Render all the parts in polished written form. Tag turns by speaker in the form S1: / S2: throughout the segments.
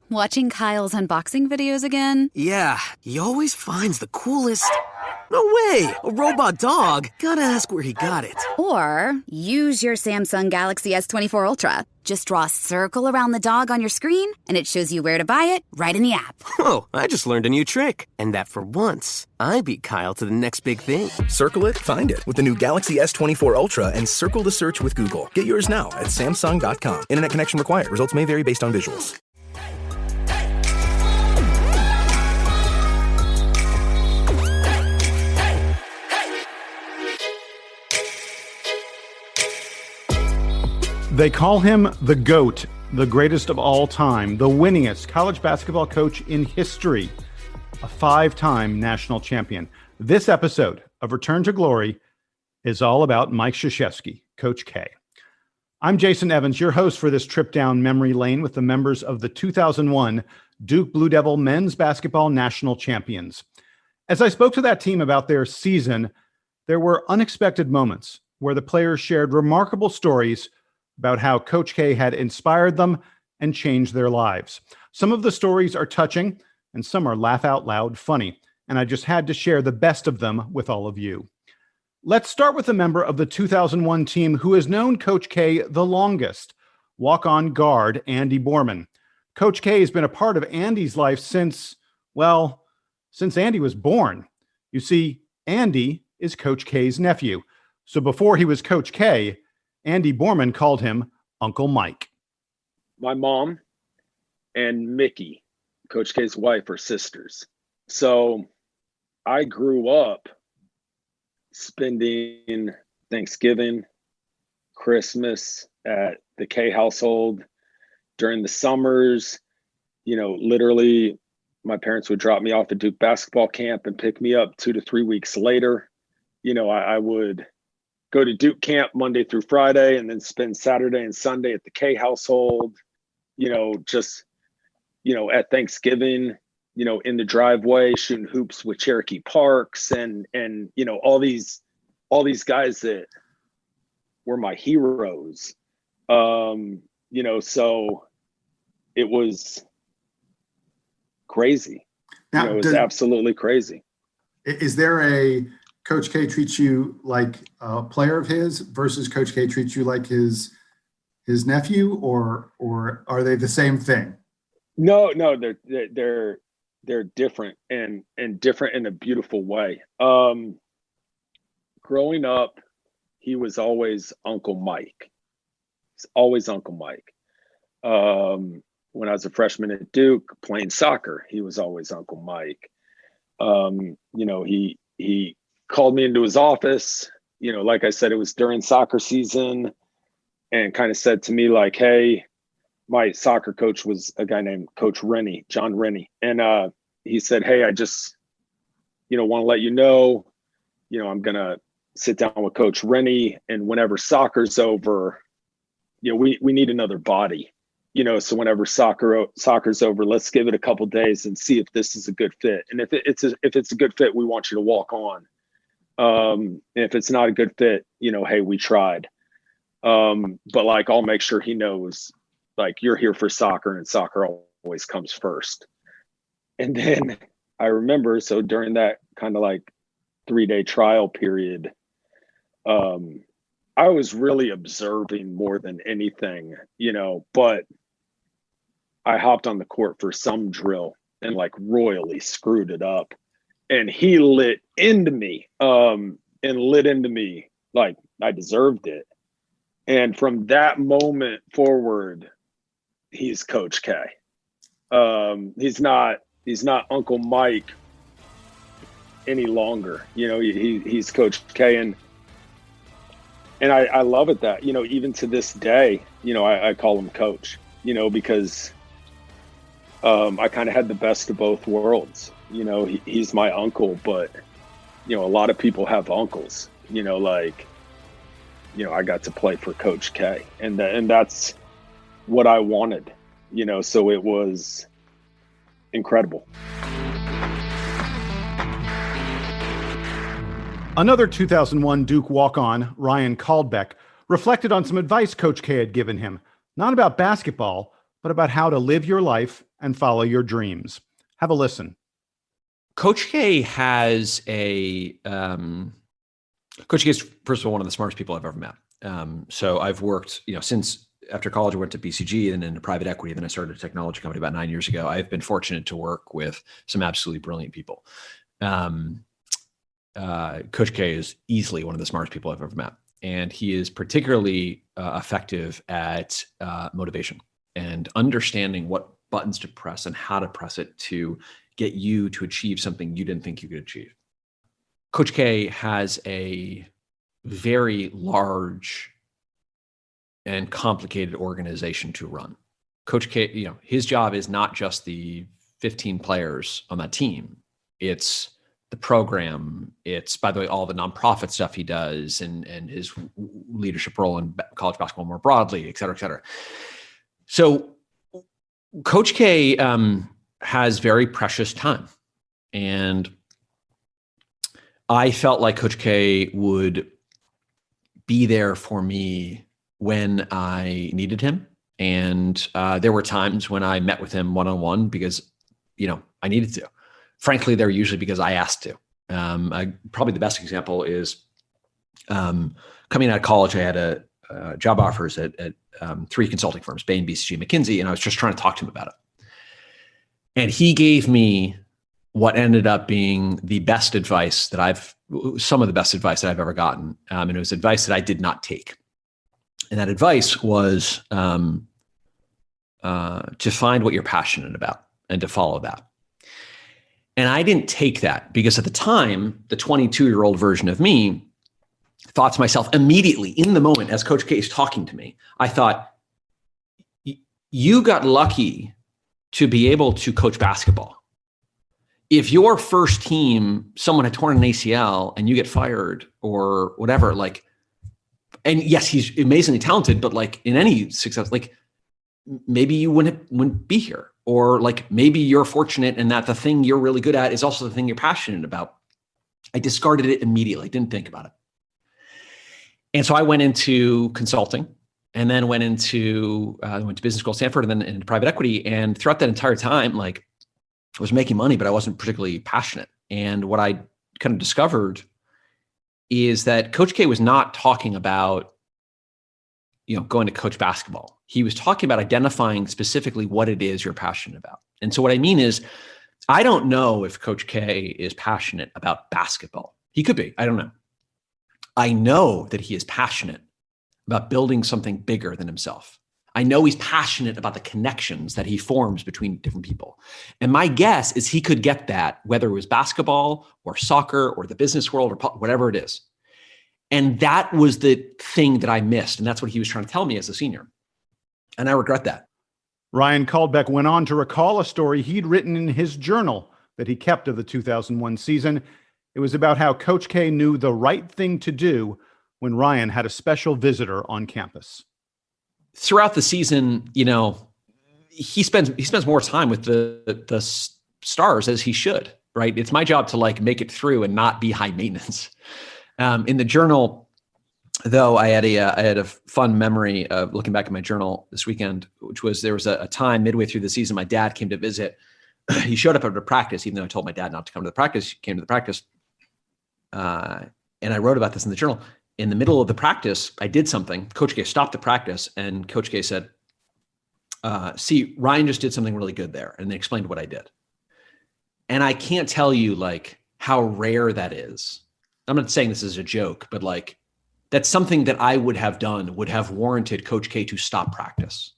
S1: Watching Kyle's unboxing videos again?
S2: Yeah, he always finds the coolest... No way! A robot dog? Gotta ask where he got it.
S1: Or use your Samsung Galaxy S24 Ultra. Just draw a circle around the dog on your screen, and it shows you where to buy it right in the app.
S2: Whoa, I just learned a new trick. And that for once, I beat Kyle to the next big thing.
S3: Circle it, find it with the new Galaxy S24 Ultra and circle the search with Google. Get yours now at Samsung.com. Internet connection required. Results may vary based on visuals.
S4: They call him the GOAT, the greatest of all time, the winningest college basketball coach in history, a 5-time national champion. This episode of Return to Glory is all about Mike Krzyzewski, Coach K. I'm Jason Evans, your host for this trip down memory lane with the members of the 2001 Duke Blue Devil men's basketball national champions. As I spoke to that team about their season, there were unexpected moments where the players shared remarkable stories about how Coach K had inspired them and changed their lives. Some of the stories are touching, and some are laugh out loud funny, and I just had to share the best of them with all of you. Let's start with a member of the 2001 team who has known Coach K the longest, walk-on guard Andy Borman. Coach K has been a part of Andy's life since Andy was born. You see, Andy is Coach K's nephew. So before he was Coach K, Andy Borman called him Uncle Mike.
S5: My mom and Mickey, Coach K's wife, are sisters. So I grew up spending Thanksgiving, Christmas at the K household. During the summers, literally my parents would drop me off at Duke basketball camp and pick me up 2 to 3 weeks later. I would go to Duke camp Monday through Friday and then spend Saturday and Sunday at the K household, at Thanksgiving, in the driveway, shooting hoops with Cherokee Parks and all these guys that were my heroes. So it was crazy.
S6: Now,
S5: it was absolutely crazy.
S6: Is there a Coach K treats you like a player of his versus Coach K treats you like his nephew, or are they the same thing?
S5: No, they're different and different in a beautiful way. Growing up, he was always Uncle Mike. He's always Uncle Mike. When I was a freshman at Duke playing soccer, he was always Uncle Mike. He called me into his office, like I said, it was during soccer season, and kind of said to me like, hey, my soccer coach was a guy named Coach Rennie, John Rennie. And he said, hey, I just, want to let you know, I'm going to sit down with Coach Rennie, and whenever soccer's over, we need another body, so whenever soccer's over, let's give it a couple days and see if this is a good fit. And if it's a good fit, we want you to walk on. If it's not a good fit, hey, we tried. But I'll make sure he knows, you're here for soccer, and soccer always comes first. And then I remember, so during that kind of 3-day trial period, I was really observing more than anything, but I hopped on the court for some drill and royally screwed it up. And he lit into me like I deserved it. And from that moment forward, he's Coach K. He's not Uncle Mike any longer. He's Coach K. And I love it that, even to this day, I call him Coach, because I kind of had the best of both worlds. He's my uncle, but, a lot of people have uncles, I got to play for Coach K, and that's what I wanted, so it was incredible.
S4: Another 2001 Duke walk-on, Ryan Caldbeck, reflected on some advice Coach K had given him, not about basketball, but about how to live your life and follow your dreams. Have a listen.
S7: Coach K has Coach K is, first of all, one of the smartest people I've ever met. So I've worked, since after college, I went to BCG and then into private equity. Then I started a technology company about 9 years ago. I've been fortunate to work with some absolutely brilliant people. Coach K is easily one of the smartest people I've ever met. And he is particularly effective at motivation and understanding what buttons to press and how to press it to get you to achieve something you didn't think you could achieve. Coach K has a very large and complicated organization to run. Coach K, his job is not just the 15 players on that team. It's the program. It's, by the way, all the nonprofit stuff he does and his leadership role in college basketball more broadly, et cetera, et cetera. So Coach K has very precious time. And I felt like Coach K would be there for me when I needed him. And there were times when I met with him one-on-one because, I needed to. Frankly, they're usually because I asked to. Probably the best example is coming out of college, I had job offers at 3 consulting firms, Bain, BCG, McKinsey, and I was just trying to talk to him about it. And he gave me what ended up being the best advice some of the best advice that I've ever gotten. And it was advice that I did not take. And that advice was to find what you're passionate about and to follow that. And I didn't take that because at the time, the 22-year-old version of me thought to myself immediately in the moment as Coach K is talking to me, I thought, you got lucky to be able to coach basketball. If your first team, someone had torn an ACL and you get fired or whatever, and yes, he's amazingly talented, but in any success, maybe you wouldn't be here. Or maybe you're fortunate in that the thing you're really good at is also the thing you're passionate about. I discarded it immediately. Didn't think about it. And so I went into consulting and then went to business school at Stanford and then into private equity. And throughout that entire time, I was making money, but I wasn't particularly passionate. And what I kind of discovered is that Coach K was not talking about, going to coach basketball. He was talking about identifying specifically what it is you're passionate about. And so what I mean is, I don't know if Coach K is passionate about basketball. He could be, I don't know. I know that he is passionate about building something bigger than himself. I know he's passionate about the connections that he forms between different people. And my guess is he could get that, whether it was basketball or soccer or the business world or whatever it is. And that was the thing that I missed. And that's what he was trying to tell me as a senior. And I regret that.
S4: Ryan Caldbeck went on to recall a story he'd written in his journal that he kept of the 2001 season. It was about how Coach K knew the right thing to do when Ryan had a special visitor on campus.
S7: Throughout the season, he spends more time with the stars as he should, right? It's my job to make it through and not be high maintenance. In the journal, though, I had a fun memory of looking back at my journal this weekend, which was there was a time midway through the season, my dad came to visit. He showed up at a practice, even though I told my dad not to come to the practice. He came to the practice. And I wrote about this in the journal. In the middle of the practice, I did something. Coach K stopped the practice and Coach K said, see, Ryan just did something really good there. And they explained what I did. And I can't tell you how rare that is. I'm not saying this is a joke, but that's something that I would have done, would have warranted Coach K to stop practice.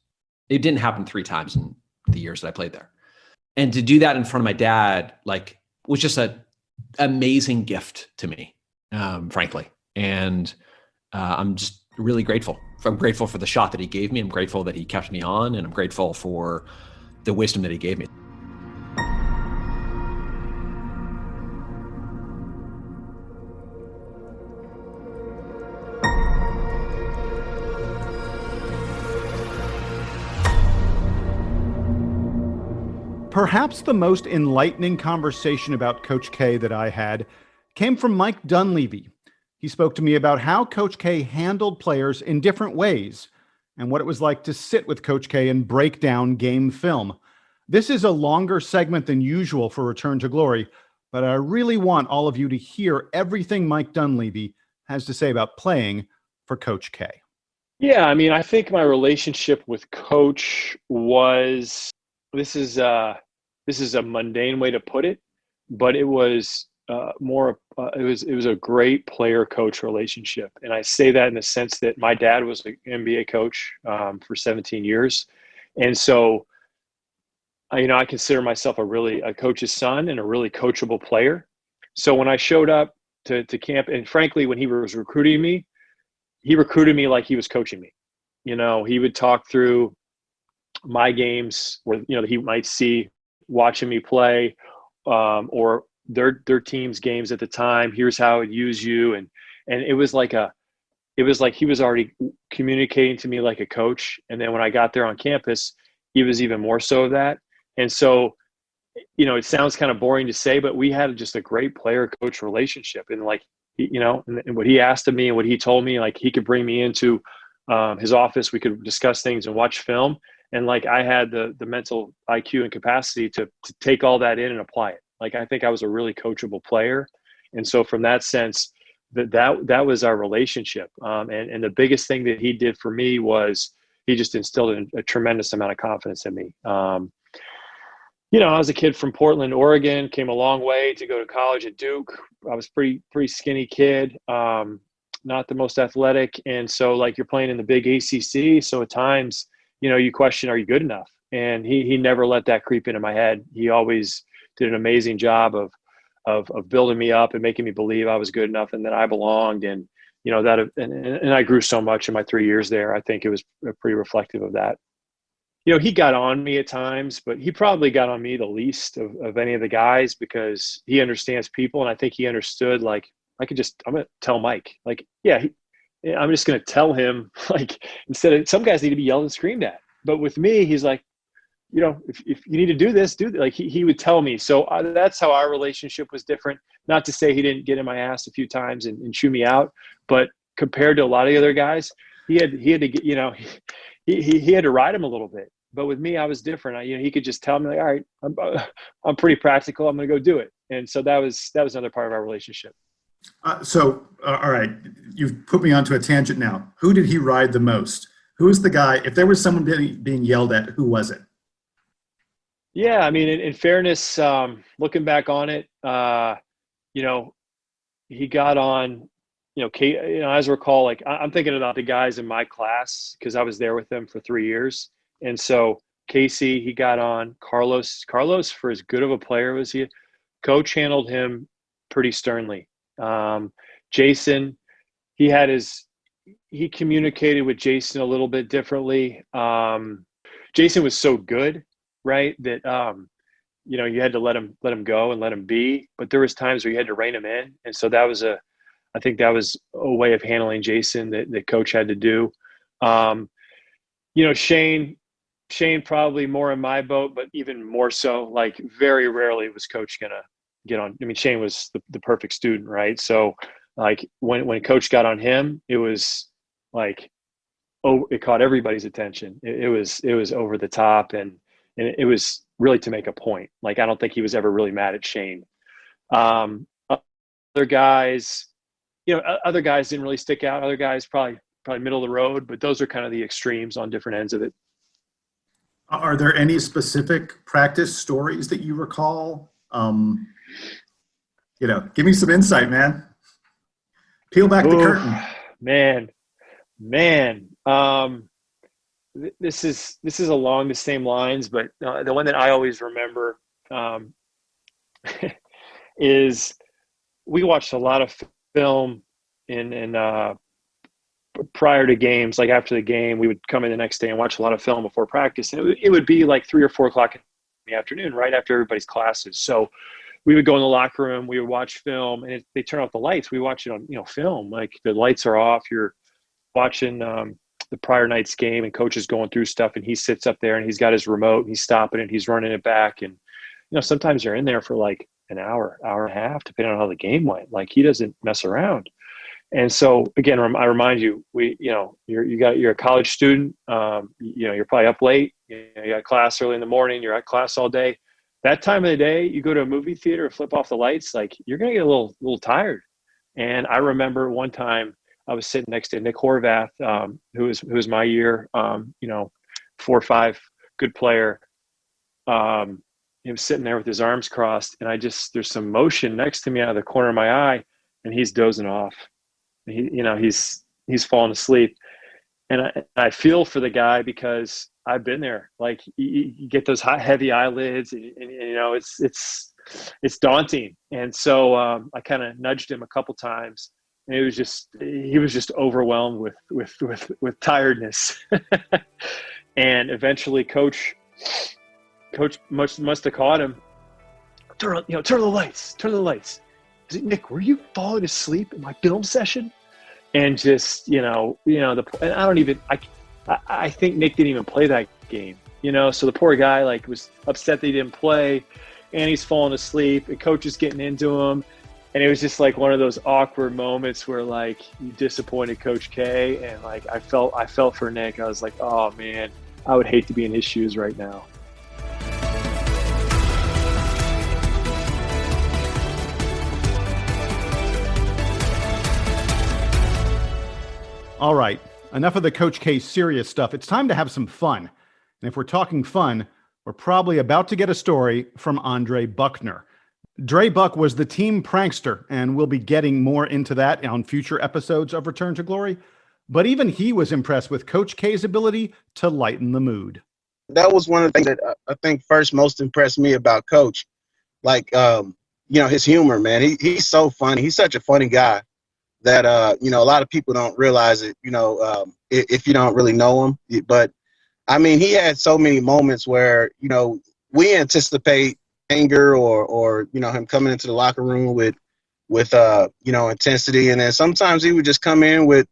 S7: It didn't happen 3 times in the years that I played there. And to do that in front of my dad, was just an amazing gift to me, frankly. And I'm just really grateful. I'm grateful for the shot that he gave me. I'm grateful that he kept me on, and I'm grateful for the wisdom that he gave me.
S4: Perhaps the most enlightening conversation about Coach K that I had came from Mike Dunleavy. He spoke to me about how Coach K handled players in different ways and what it was like to sit with Coach K and break down game film. This is a longer segment than usual for Return to Glory, but I really want all of you to hear everything Mike Dunleavy has to say about playing for Coach K.
S8: Yeah, I mean, I think my relationship with Coach was, this is a mundane way to put it, but it was it was a great player-coach relationship. And I say that in the sense that my dad was an NBA coach for 17 years. And so, I consider myself a coach's son and a really coachable player. So when I showed up to camp, and frankly, when he was recruiting me, he recruited me like he was coaching me. He would talk through my games where, he might see watching me play or their team's games at the time. Here's how I'd use you. And it was like he was already communicating to me like a coach. And then when I got there on campus, he was even more so of that. And so, it sounds kind of boring to say, but we had just a great player-coach relationship. And and what he asked of me and what he told me, he could bring me into his office. We could discuss things and watch film. And I had the mental IQ and capacity to take all that in and apply it. I think I was a really coachable player. And so from that sense, that was our relationship. And the biggest thing that he did for me was he just instilled a tremendous amount of confidence in me. I was a kid from Portland, Oregon, came a long way to go to college at Duke. I was pretty skinny kid, not the most athletic. And so you're playing in the big ACC. So at times, you question, are you good enough? And he never let that creep into my head. He always did an amazing job of building me up and making me believe I was good enough and that I belonged. And, and I grew so much in my 3 years there. I think it was pretty reflective of that. He got on me at times, but he probably got on me the least of any of the guys because he understands people. And I think he understood, I'm going to tell Mike, I'm just going to tell him, instead of, some guys need to be yelled and screamed at. But with me, he's like, if you need to do this, he would tell me. So that's how our relationship was different. Not to say he didn't get in my ass a few times and chew me out, but compared to a lot of the other guys, he had to get, he had to ride him a little bit. But with me, I was different. He could just tell me, all right, I'm pretty practical. I'm going to go do it. And so that was another part of our relationship.
S6: All right, you've put me onto a tangent now. Who did he ride the most? Who was the guy? If there was someone being yelled at, who was it?
S8: Yeah, I mean, in fairness, looking back on it, he got on, as I recall, I'm thinking about the guys in my class because I was there with them for 3 years. And so Casey, he got on. Carlos, for as good of a player as he, Coach handled him pretty sternly. Jason, he communicated with Jason a little bit differently. Jason was so good, right, that you had to let him go and let him be. But there was times where you had to rein him in, and so I think that was a way of handling Jason that Coach had to do. Shane probably more in my boat, but even more so, very rarely was Coach gonna get on. I mean, Shane was the perfect student, right? So when Coach got on him, it was it caught everybody's attention. It was over the top, and it was really to make a point. I don't think he was ever really mad at Shane. Other guys didn't really stick out. Other guys probably middle of the road, but those are kind of the extremes on different ends of it.
S6: Are there any specific practice stories that you recall? Give me some insight, man. Peel back the curtain.
S8: Man. This is along the same lines, but the one that I always remember is we watched a lot of film in prior to games. After the game, we would come in the next day and watch a lot of film before practice, and it would be 3 or 4 o'clock in the afternoon, right after everybody's classes. So we would go in the locker room, we would watch film, and they turn off the lights. We watch it on film. The lights are off. You're watching the prior night's game, and Coach is going through stuff, and he sits up there and he's got his remote and he's stopping it, he's running it back, and sometimes you're in there for an hour and a half, depending on how the game went. He doesn't mess around. And so again, I remind you, you're a college student. You're probably up late. You got class early in the morning. You're at class all day. That time of the day, you go to a movie theater, flip off the lights. Like, you're gonna get a little tired. And I remember one time I was sitting next to Nick Horvath, who was my year. 4-5, good player. He was sitting there with his arms crossed, and there's some motion next to me out of the corner of my eye, and he's dozing off. He's falling asleep, and I feel for the guy because I've been there. Like, you get those hot, heavy eyelids, and it's daunting. And so I kind of nudged him a couple times, and he was just overwhelmed with tiredness. And eventually, coach must have caught him. Turn the lights. Is it, Nick, were you falling asleep in my film session? And just, and I think Nick didn't even play that game, so the poor guy was upset that he didn't play, and he's falling asleep, and coach is getting into him. And it was just one of those awkward moments where you disappointed Coach K. And I felt for Nick. I was like, oh man, I would hate to be in his shoes right now.
S4: All right, enough of the Coach K serious stuff. It's time to have some fun. And if we're talking fun, we're probably about to get a story from Andre Buckner. Dre Buck was the team prankster, and we'll be getting more into that on future episodes of Return to Glory. But even he was impressed with Coach K's ability to lighten the mood.
S9: That was one of the things that I think first most impressed me about Coach. His humor, man. He's so funny. He's such a funny guy that, a lot of people don't realize it, if you don't really know him. But, he had so many moments where, we anticipate anger or him coming into the locker room with intensity. And then sometimes he would just come in with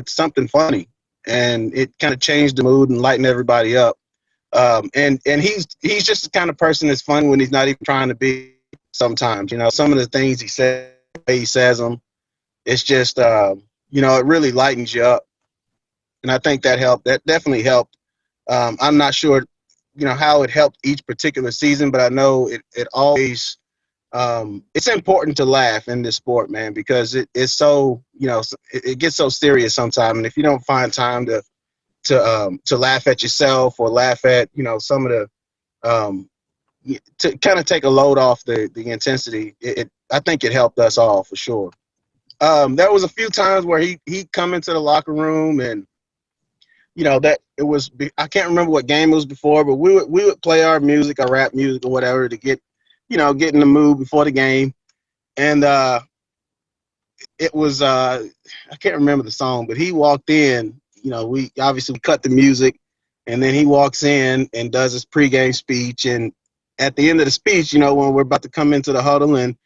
S9: something funny, and it kind of changed the mood and lightened everybody up. And he's just the kind of person that's fun when he's not even trying to be sometimes. Some of the things he said, the way he says them, it's just, it really lightens you up. And I think that helped. That definitely helped. I'm not sure, how it helped each particular season, but I know it always, it's important to laugh in this sport, man, because it's so, it gets so serious sometimes. And if you don't find time to laugh at yourself or laugh at, some of the, to kind of take a load off the intensity, I think it helped us all for sure. There was a few times where he'd come into the locker room and, that it was, I can't remember what game it was before, but we would play our music, our rap music or whatever to get in the mood before the game. And it was, I can't remember the song, but he walked in, we obviously cut the music, and then he walks in and does his pregame speech. And at the end of the speech, when we're about to come into the huddle and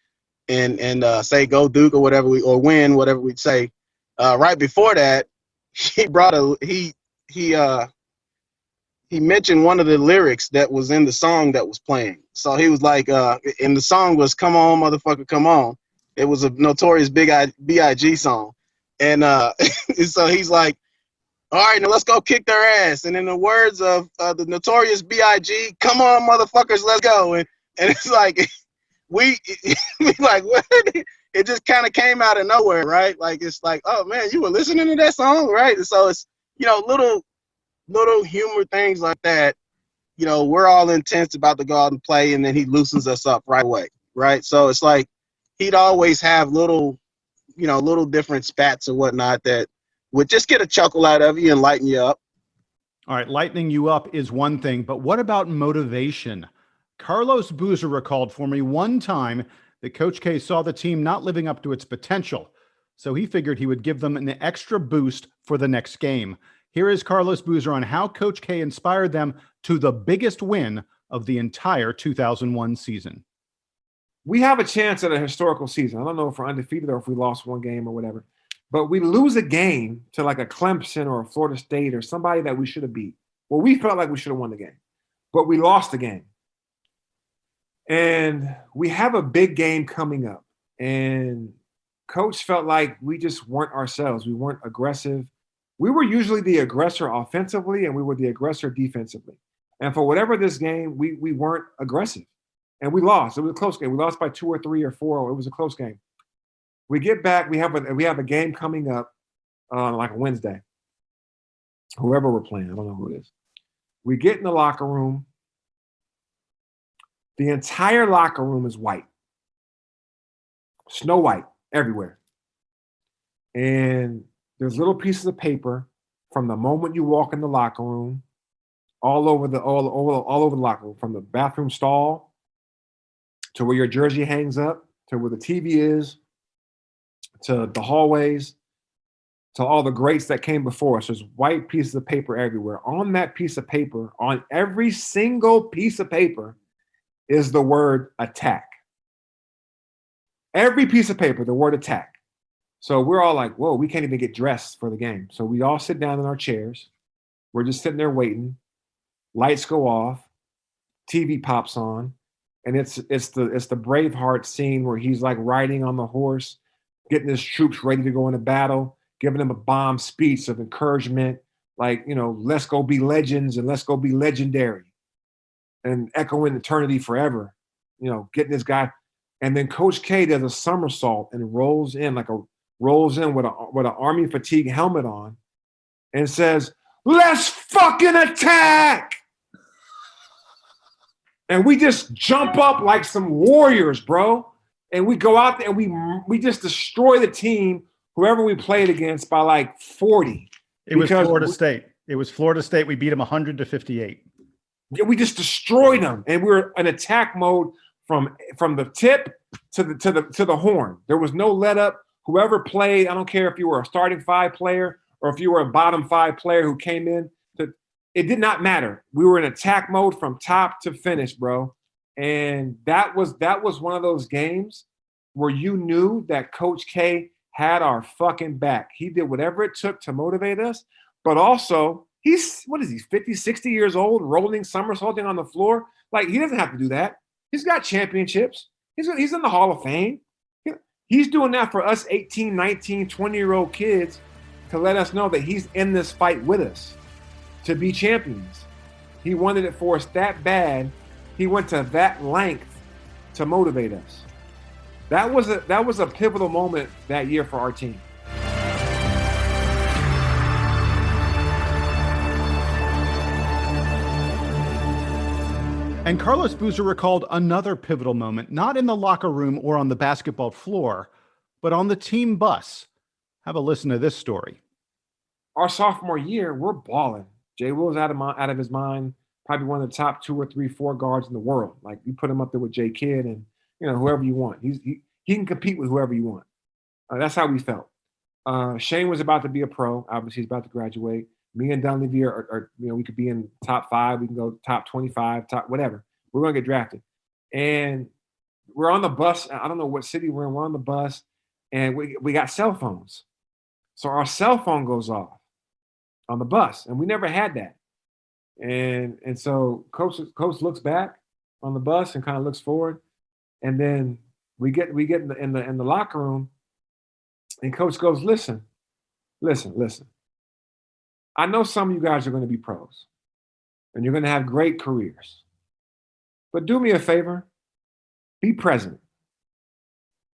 S9: say go Duke or whatever or win, whatever we'd say, right before that, he mentioned one of the lyrics that was in the song that was playing. So he was like, and the song was "Come On, Motherfucker, Come On." It was a Notorious B.I.G. song. And so he's like, all right, now let's go kick their ass. And in the words of the Notorious B.I.G., come on, motherfuckers, let's go. And it's like, we like, what? It just kind of came out of nowhere, right? Like, it's like, oh, man, you were listening to that song, right? And so it's, little humor things like that. We're all intense about to go out and play, and then he loosens us up right away, right? So it's like he'd always have little different spats or whatnot that would just get a chuckle out of you and lighten you up.
S4: All right, lightening you up is one thing, but what about motivation? Carlos Boozer recalled for me one time that Coach K saw the team not living up to its potential, so he figured he would give them an extra boost for the next game. Here is Carlos Boozer on how Coach K inspired them to the biggest win of the entire 2001 season.
S10: We have a chance at a historical season. I don't know if we're undefeated or if we lost one game or whatever, but we lose a game to like a Clemson or a Florida State or somebody that we should have beat. Well, we felt like we should have won the game, but we lost the game. And we have a big game coming up. And Coach felt like we just weren't ourselves. We weren't aggressive. We were usually the aggressor offensively, and we were the aggressor defensively. And for whatever this game, we weren't aggressive. And we lost. It was a close game. We lost by 2 or 3 or 4. It was a close game. We get back. We have a game coming up on like a Wednesday. Whoever we're playing, I don't know who it is. We get in the locker room. The entire locker room is white. Snow white everywhere. And there's little pieces of paper from the moment you walk in the locker room, all over the locker room, from the bathroom stall to where your jersey hangs up, to where the TV is, to the hallways, to all the greats that came before us. There's white pieces of paper everywhere. On that piece of paper, on every single piece of paper, is the word attack. Every piece of paper, the word attack. So we're all like, whoa, we can't even get dressed for the game. So we all sit down in our chairs. We're just sitting there waiting. Lights go off. TV pops on. And it's the Braveheart scene where he's like riding on the horse, getting his troops ready to go into battle, giving them a bomb speech of encouragement, like, let's go be legends and let's go be legendary, and echoing eternity forever, getting this guy. And then Coach K does a somersault and rolls in with an Army fatigue helmet on and says, "Let's fucking attack!" And we just jump up like some warriors, bro. And we go out there and we just destroy the team, whoever we played against, by like 40.
S4: It was Florida State. It was Florida State. We beat them 100-58.
S10: We just destroyed them, and we were in attack mode from the tip to the horn. There was no let up. Whoever played, I don't care if you were a starting 5 player or if you were a bottom 5 player who came in. It did not matter. We were in attack mode from top to finish, bro. And that was one of those games where you knew that Coach K had our fucking back. He did whatever it took to motivate us, but also he's 50, 60 years old, rolling, somersaulting on the floor. Like, he doesn't have to do that. He's got championships. He's in the Hall of Fame. He's doing that for us 18, 19, 20-year-old kids to let us know that he's in this fight with us to be champions. He wanted it for us that bad. He went to that length to motivate us. That was a pivotal moment that year for our team.
S4: And Carlos Boozer recalled another pivotal moment, not in the locker room or on the basketball floor, but on the team bus. Have a listen to this story.
S10: Our sophomore year, we're balling. Jay Will's out of his mind, probably one of the top 2 or 3, 4 guards in the world. Like, you put him up there with Jay Kidd and whoever you want. He can compete with whoever you want. That's how we felt. Shane was about to be a pro. Obviously, he's about to graduate. Me and Dunleavy are we could be in top 5. We can go top 25, top whatever. We're going to get drafted. And we're on the bus. I don't know what city we're in. We're on the bus, and we got cell phones. So our cell phone goes off on the bus, and we never had that. And so coach looks back on the bus and kind of looks forward, and then we get in the locker room, and coach goes, listen. I know some of you guys are going to be pros, and you're going to have great careers, but do me a favor, be present.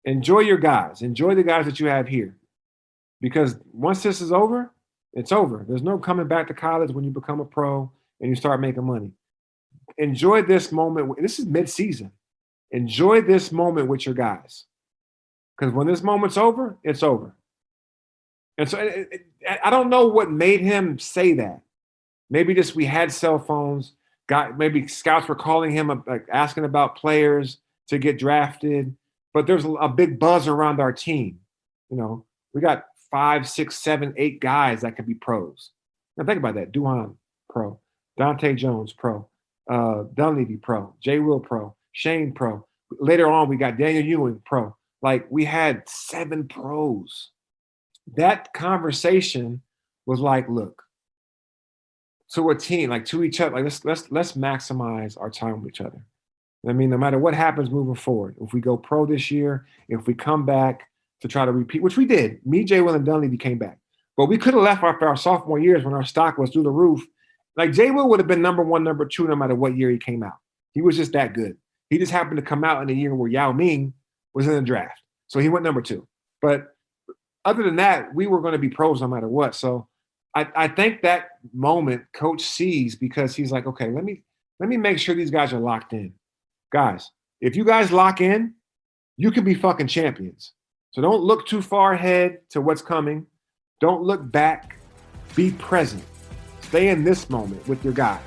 S10: Enjoy your guys. Enjoy the guys that you have here, because once this is over, it's over. There's no coming back to college when you become a pro and you start making money. Enjoy this moment. This is mid-season. Enjoy this moment with your guys, because when this moment's over, it's over. And so I don't know what made him say that. Maybe just we had cell phones. Maybe scouts were calling him, asking about players to get drafted. But there's a big buzz around our team. We got 5, 6, 7, 8 guys that could be pros. Now think about that. Duhan, pro. Dante Jones, pro. Dunleavy, pro. Jay Will, pro. Shane, pro. Later on, we got Daniel Ewing, pro. Like, we had 7 pros. That conversation was like, look, to a team, like to each other, like let's maximize our time with each other. I mean, no matter what happens moving forward, if we go pro this year, if we come back, to try to repeat, which we did. Me, Jay Will, and Dunleavy came back. But we could have left after our sophomore years when our stock was through the roof. Like Jay Will would have been number 1, number 2, no matter what year he came out. He was just that good. He just happened to come out in a year where Yao Ming was in the draft. So he went number 2. But other than that, we were going to be pros no matter what. So I think that moment Coach sees because he's like, okay, let me make sure these guys are locked in. Guys, if you guys lock in, you can be fucking champions. So don't look too far ahead to what's coming. Don't look back. Be present. Stay in this moment with your guys.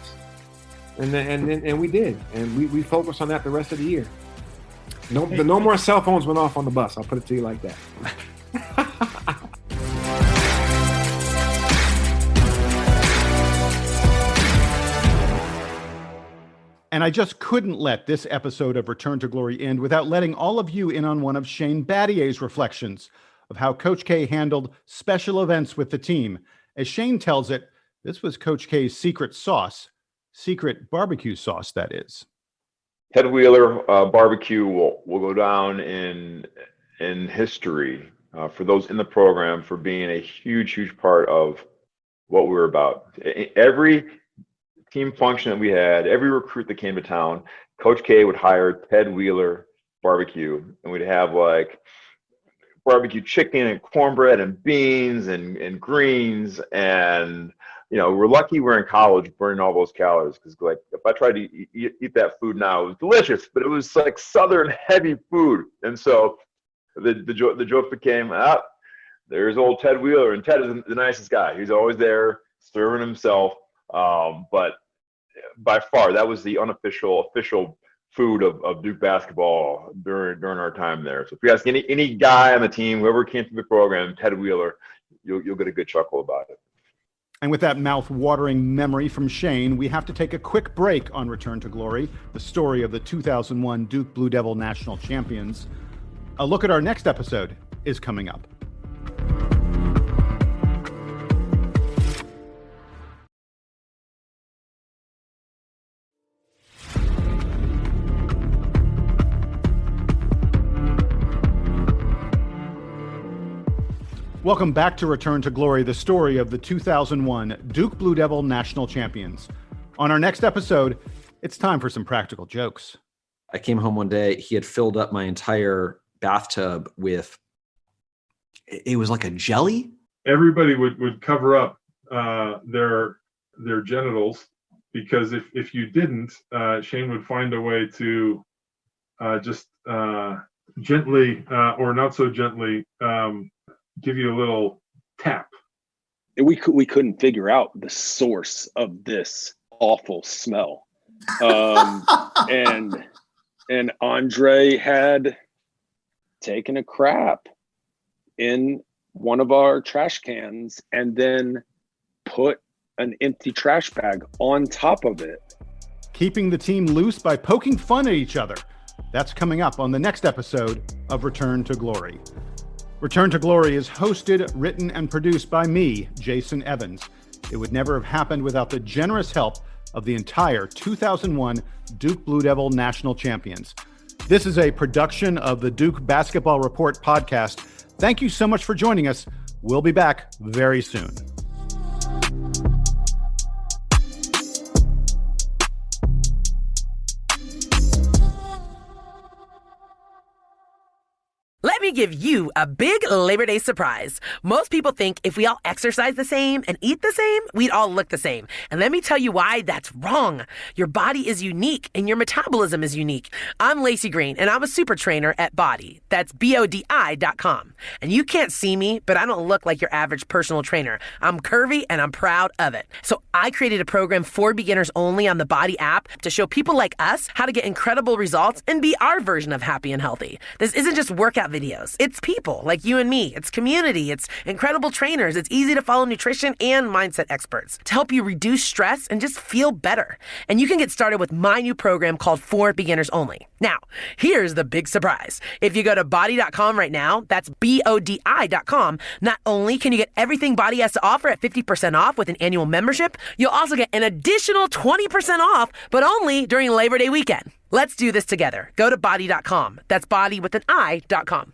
S10: And we did. And we focused on that the rest of the year. No more cell phones went off on the bus. I'll put it to you like that.
S4: And I just couldn't let this episode of Return to Glory end without letting all of you in on one of Shane Battier's reflections of how Coach K handled special events with the team. As Shane tells it, this was Coach K's secret sauce, secret barbecue sauce, that is.
S11: Ted Wheeler barbecue will go down in history for those in the program for being a huge part of what we were about. Every team function that we had, every recruit that came to town, Coach K would hire Ted Wheeler barbecue, and we'd have like barbecue chicken and cornbread and beans and greens. And we're lucky we're in college burning all those calories, because like if I tried to eat that food now, it was delicious, but it was like Southern heavy food. And so the joke became, there's old Ted Wheeler, and Ted is the nicest guy. He's always there serving himself. But by far, that was the official food of Duke basketball during our time there. So if you ask any guy on the team, whoever came through the program, Ted Wheeler, you'll get a good chuckle about it.
S4: And with that mouth-watering memory from Shane, we have to take a quick break on Return to Glory, the story of the 2001 Duke Blue Devil national champions. A look at our next episode is coming up. Welcome back to Return to Glory, the story of the 2001 Duke Blue Devil national champions. On our next episode, it's time for some practical jokes.
S7: I came home one day, he had filled up my entire bathtub with, it was like a jelly.
S12: Everybody would cover up their genitals, because if you didn't, Shane would find a way to just gently or not so gently give you a little tap.
S5: We couldn't figure out the source of this awful smell. And Andre had taken a crap in one of our trash cans and then put an empty trash bag on top of it.
S4: Keeping the team loose by poking fun at each other. That's coming up on the next episode of Return to Glory. Return to Glory is hosted, written, and produced by me, Jason Evans. It would never have happened without the generous help of the entire 2001 Duke Blue Devil national champions. This is a production of the Duke Basketball Report podcast. Thank you so much for joining us. We'll be back very soon.
S13: Let me give you a big Labor Day surprise. Most people think if we all exercise the same and eat the same, we'd all look the same. And let me tell you why that's wrong. Your body is unique and your metabolism is unique. I'm Lacey Green and I'm a super trainer at Body. That's BODI.com. And you can't see me, but I don't look like your average personal trainer. I'm curvy and I'm proud of it. So I created a program for beginners only on the Body app to show people like us how to get incredible results and be our version of happy and healthy. This isn't just workout videos. It's people like you and me. It's community. It's incredible trainers. It's easy to follow nutrition and mindset experts to help you reduce stress and just feel better. And you can get started with my new program called For Beginners Only. Now, here's the big surprise. If you go to body.com right now, that's BODI.com, not only can you get everything Body has to offer at 50% off with an annual membership, you'll also get an additional 20% off, but only during Labor Day weekend. Let's do this together. Go to body.com. That's body with an I.com.